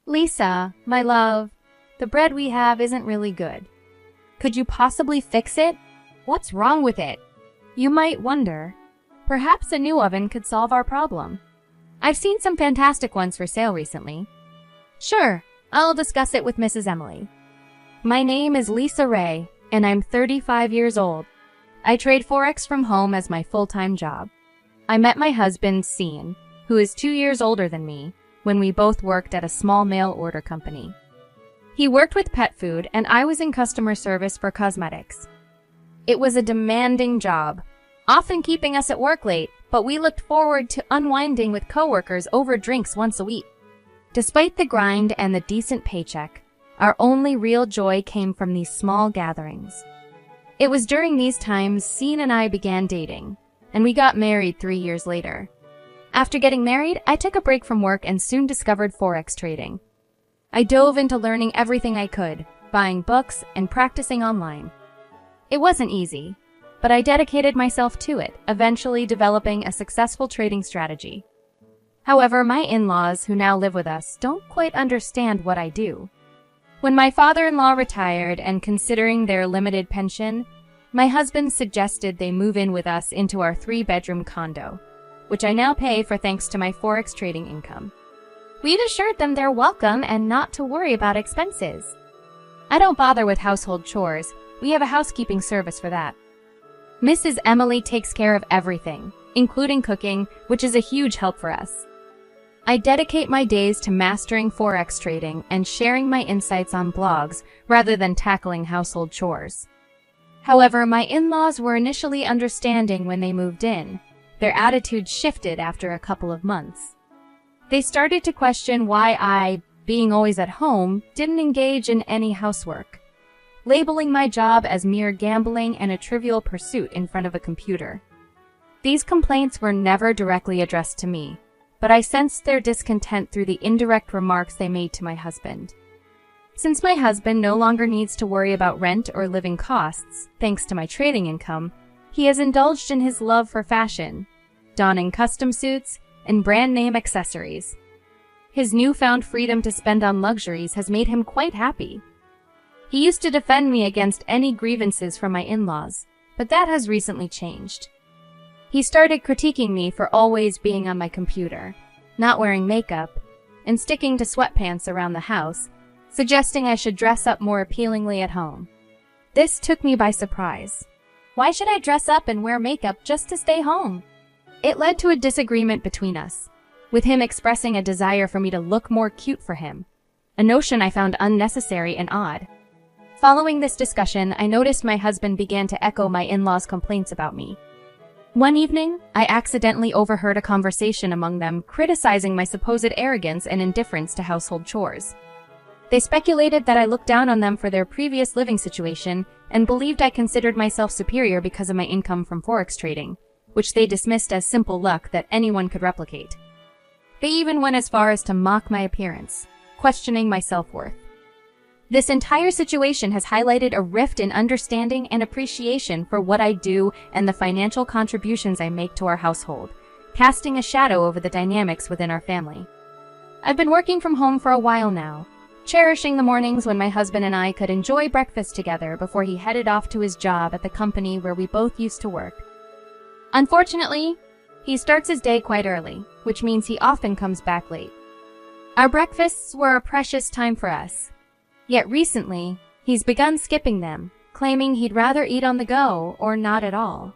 Lisa, my love, the bread we have isn't really good. Could you possibly fix it? What's wrong with it? You might wonder. Perhaps a new oven could solve our problem. I've seen some fantastic ones for sale recently. Sure, I'll discuss it with Mrs. Emily. My name is Lisa Ray, and I'm 35 years old. I trade Forex from home as my full-time job. I met my husband, Sean, who is 2 years older than me, when we both worked at a small mail order company. He worked with pet food, and I was in customer service for cosmetics. It was a demanding job, often keeping us at work late, but we looked forward to unwinding with coworkers over drinks once a week. Despite the grind and the decent paycheck, our only real joy came from these small gatherings. It was during these times Sean and I began dating, and we got married 3 years later. After getting married, I took a break from work and soon discovered Forex trading. I dove into learning everything I could, buying books and practicing online. It wasn't easy, but I dedicated myself to it, eventually developing a successful trading strategy. However, my in-laws, who now live with us, don't quite understand what I do. When my father-in-law retired and considering their limited pension, my husband suggested they move in with us into our 3-bedroom condo, which I now pay for thanks to my Forex trading income. We've assured them they're welcome and not to worry about expenses. I don't bother with household chores. We have a housekeeping service for that. Mrs. Emily takes care of everything, including cooking, which is a huge help for us. I dedicate my days to mastering Forex trading and sharing my insights on blogs rather than tackling household chores. However, my in-laws were initially understanding when they moved in. Their attitude shifted after a couple of months. They started to question why I, being always at home, didn't engage in any housework, labeling my job as mere gambling and a trivial pursuit in front of a computer. These complaints were never directly addressed to me, but I sensed their discontent through the indirect remarks they made to my husband. Since my husband no longer needs to worry about rent or living costs, thanks to my trading income, he has indulged in his love for fashion, donning custom suits and brand-name accessories. His newfound freedom to spend on luxuries has made him quite happy. He used to defend me against any grievances from my in-laws, but that has recently changed. He started critiquing me for always being on my computer, not wearing makeup, and sticking to sweatpants around the house, suggesting I should dress up more appealingly at home. This took me by surprise. Why should I dress up and wear makeup just to stay home? It led to a disagreement between us, with him expressing a desire for me to look more cute for him, a notion I found unnecessary and odd. Following this discussion, I noticed my husband began to echo my in-laws' complaints about me. One evening, I accidentally overheard a conversation among them criticizing my supposed arrogance and indifference to household chores. They speculated that I looked down on them for their previous living situation and believed I considered myself superior because of my income from Forex trading, which they dismissed as simple luck that anyone could replicate. They even went as far as to mock my appearance, questioning my self-worth. This entire situation has highlighted a rift in understanding and appreciation for what I do and the financial contributions I make to our household, casting a shadow over the dynamics within our family. I've been working from home for a while now, cherishing the mornings when my husband and I could enjoy breakfast together before he headed off to his job at the company where we both used to work. Unfortunately, he starts his day quite early, which means he often comes back late. Our breakfasts were a precious time for us. Yet recently, he's begun skipping them, claiming he'd rather eat on the go or not at all.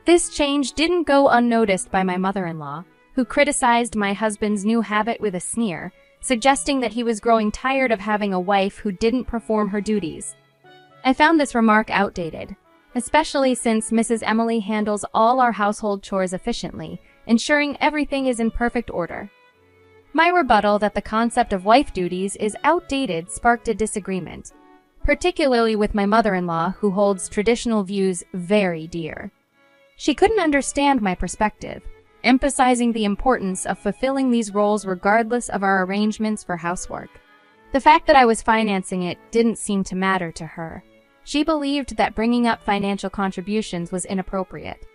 This change didn't go unnoticed by my mother-in-law, who criticized my husband's new habit with a sneer, suggesting that he was growing tired of having a wife who didn't perform her duties. I found this remark outdated, especially since Mrs. Emily handles all our household chores efficiently, ensuring everything is in perfect order. My rebuttal that the concept of wife duties is outdated sparked a disagreement, particularly with my mother-in-law, who holds traditional views very dear. She couldn't understand my perspective, emphasizing the importance of fulfilling these roles regardless of our arrangements for housework. The fact that I was financing it didn't seem to matter to her. She believed that bringing up financial contributions was inappropriate.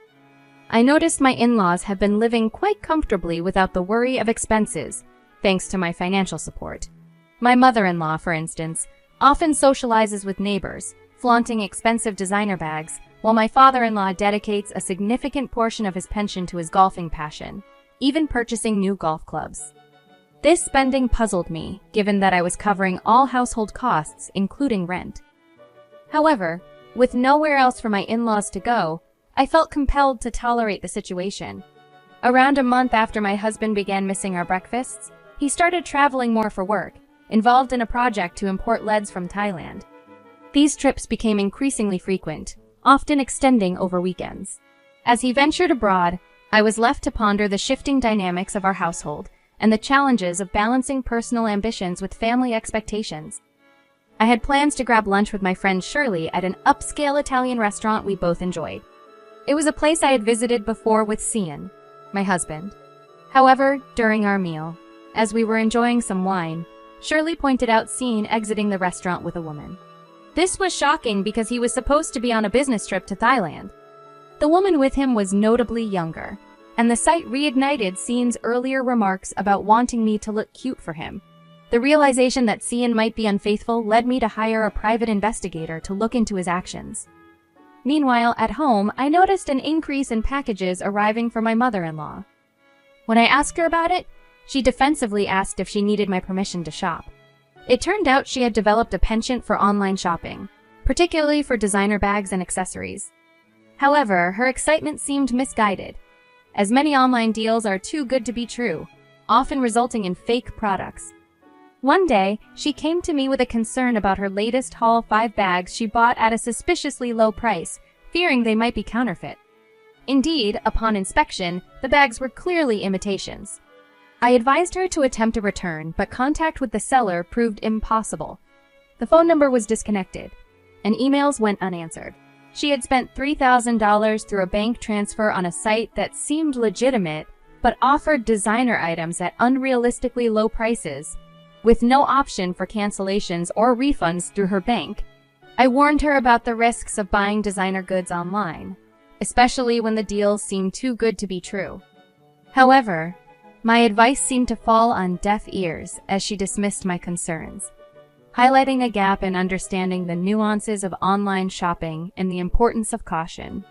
I noticed my in-laws have been living quite comfortably without the worry of expenses, thanks to my financial support. My mother-in-law, for instance, often socializes with neighbors, flaunting expensive designer bags, while my father-in-law dedicates a significant portion of his pension to his golfing passion, even purchasing new golf clubs. This spending puzzled me, given that I was covering all household costs, including rent. However, with nowhere else for my in-laws to go, I felt compelled to tolerate the situation. Around a month after my husband began missing our breakfasts, he started traveling more for work, involved in a project to import leads from Thailand. These trips became increasingly frequent, often extending over weekends. As he ventured abroad, I was left to ponder the shifting dynamics of our household and the challenges of balancing personal ambitions with family expectations. I had plans to grab lunch with my friend Shirley at an upscale Italian restaurant we both enjoyed. It was a place I had visited before with Cian, my husband. However, during our meal, as we were enjoying some wine, Shirley pointed out Cian exiting the restaurant with a woman. This was shocking because he was supposed to be on a business trip to Thailand. The woman with him was notably younger, and the sight reignited Cian's earlier remarks about wanting me to look cute for him. The realization that Cian might be unfaithful led me to hire a private investigator to look into his actions. Meanwhile, at home, I noticed an increase in packages arriving from my mother-in-law. When I asked her about it, she defensively asked if she needed my permission to shop. It turned out she had developed a penchant for online shopping, particularly for designer bags and accessories. However, her excitement seemed misguided, as many online deals are too good to be true, often resulting in fake products. One day, she came to me with a concern about her latest haul 5 bags she bought at a suspiciously low price, fearing they might be counterfeit. Indeed, upon inspection, the bags were clearly imitations. I advised her to attempt a return, but contact with the seller proved impossible. The phone number was disconnected, and emails went unanswered. She had spent $3,000 through a bank transfer on a site that seemed legitimate, but offered designer items at unrealistically low prices, with no option for cancellations or refunds through her bank. I warned her about the risks of buying designer goods online, especially when the deals seemed too good to be true. However, my advice seemed to fall on deaf ears as she dismissed my concerns, highlighting a gap in understanding the nuances of online shopping and the importance of caution.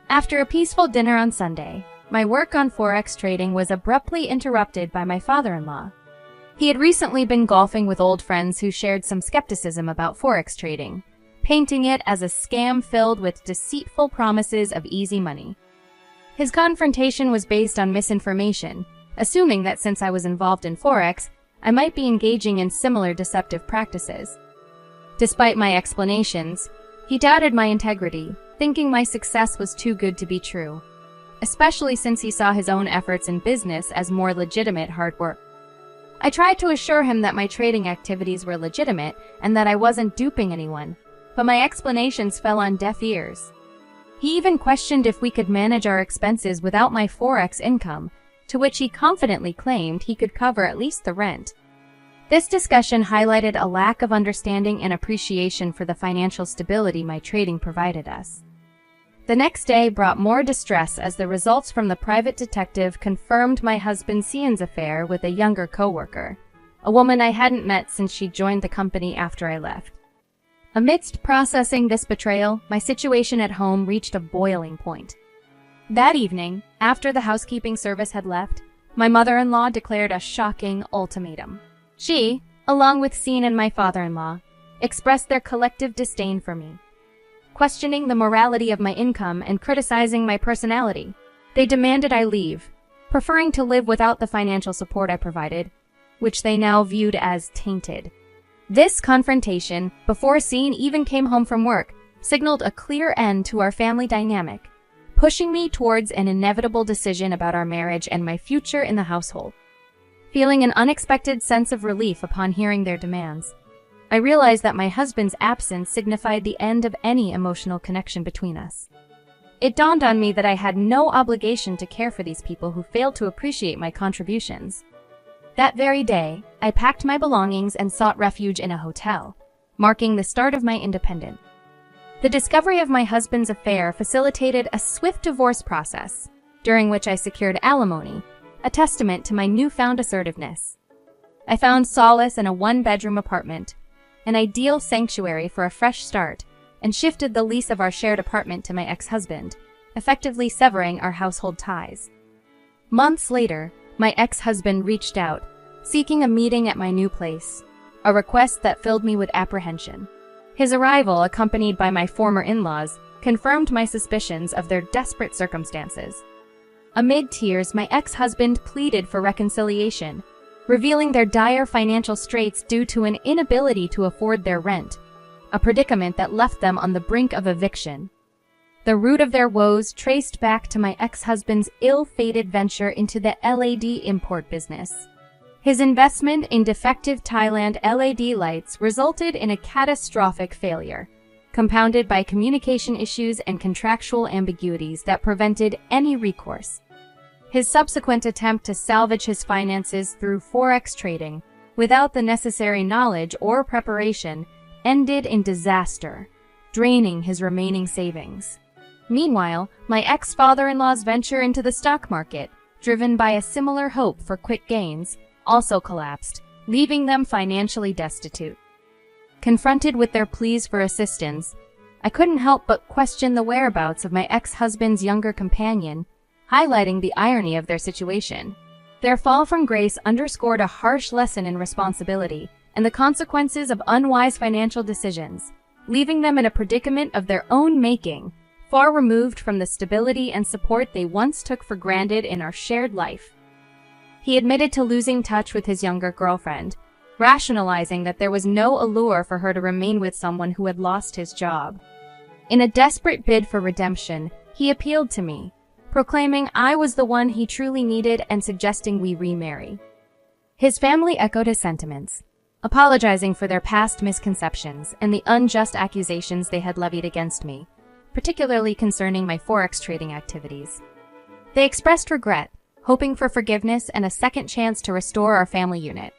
After a peaceful dinner on Sunday, my work on Forex trading was abruptly interrupted by my father-in-law. He had recently been golfing with old friends who shared some skepticism about Forex trading, painting it as a scam filled with deceitful promises of easy money. His confrontation was based on misinformation, assuming that since I was involved in Forex, I might be engaging in similar deceptive practices. Despite my explanations, he doubted my integrity, thinking my success was too good to be true, especially since he saw his own efforts in business as more legitimate hard work. I tried to assure him that my trading activities were legitimate and that I wasn't duping anyone, but my explanations fell on deaf ears. He even questioned if we could manage our expenses without my Forex income, to which he confidently claimed he could cover at least the rent. This discussion highlighted a lack of understanding and appreciation for the financial stability my trading provided us. The next day brought more distress as the results from the private detective confirmed my husband Cian's affair with a younger coworker, a woman I hadn't met since she joined the company after I left. Amidst processing this betrayal, my situation at home reached a boiling point. That evening, after the housekeeping service had left, my mother-in-law declared a shocking ultimatum. She, along with Cian and my father-in-law, expressed their collective disdain for me, questioning the morality of my income and criticizing my personality. They demanded I leave, preferring to live without the financial support I provided, which they now viewed as tainted. This confrontation, before Cian even came home from work, signaled a clear end to our family dynamic, pushing me towards an inevitable decision about our marriage and my future in the household. Feeling an unexpected sense of relief upon hearing their demands, I realized that my husband's absence signified the end of any emotional connection between us. It dawned on me that I had no obligation to care for these people who failed to appreciate my contributions. That very day, I packed my belongings and sought refuge in a hotel, marking the start of my independence. The discovery of my husband's affair facilitated a swift divorce process, during which I secured alimony, a testament to my newfound assertiveness. I found solace in a one-bedroom apartment, an ideal sanctuary for a fresh start, and shifted the lease of our shared apartment to my ex-husband, effectively severing our household ties. Months later, my ex-husband reached out, seeking a meeting at my new place, a request that filled me with apprehension. His arrival, accompanied by my former in-laws, confirmed my suspicions of their desperate circumstances. Amid tears, my ex-husband pleaded for reconciliation, revealing their dire financial straits due to an inability to afford their rent, a predicament that left them on the brink of eviction. The root of their woes traced back to my ex-husband's ill-fated venture into the LED import business. His investment in defective Thailand LED lights resulted in a catastrophic failure, compounded by communication issues and contractual ambiguities that prevented any recourse. His subsequent attempt to salvage his finances through forex trading, without the necessary knowledge or preparation, ended in disaster, draining his remaining savings. Meanwhile, my ex-father-in-law's venture into the stock market, driven by a similar hope for quick gains, also collapsed, leaving them financially destitute. Confronted with their pleas for assistance, I couldn't help but question the whereabouts of my ex-husband's younger companion, highlighting the irony of their situation. Their fall from grace underscored a harsh lesson in responsibility and the consequences of unwise financial decisions, leaving them in a predicament of their own making, far removed from the stability and support they once took for granted in our shared life. He admitted to losing touch with his younger girlfriend, rationalizing that there was no allure for her to remain with someone who had lost his job. In a desperate bid for redemption, he appealed to me, proclaiming I was the one he truly needed and suggesting we remarry. His family echoed his sentiments, apologizing for their past misconceptions and the unjust accusations they had levied against me, particularly concerning my forex trading activities. They expressed regret, hoping for forgiveness and a second chance to restore our family unit.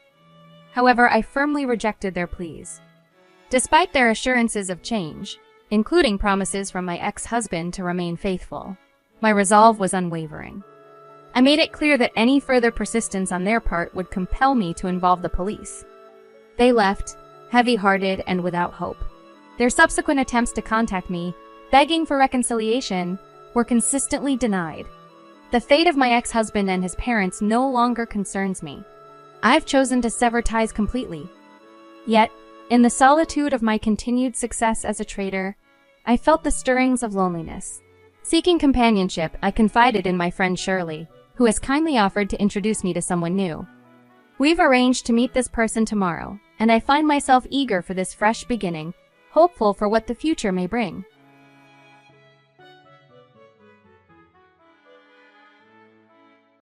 However, I firmly rejected their pleas. Despite their assurances of change, including promises from my ex-husband to remain faithful, my resolve was unwavering. I made it clear that any further persistence on their part would compel me to involve the police. They left, heavy-hearted and without hope. Their subsequent attempts to contact me, begging for reconciliation, were consistently denied. The fate of my ex-husband and his parents no longer concerns me. I've chosen to sever ties completely. Yet, in the solitude of my continued success as a trader, I felt the stirrings of loneliness. Seeking companionship, I confided in my friend Shirley, who has kindly offered to introduce me to someone new. We've arranged to meet this person tomorrow, and I find myself eager for this fresh beginning, hopeful for what the future may bring.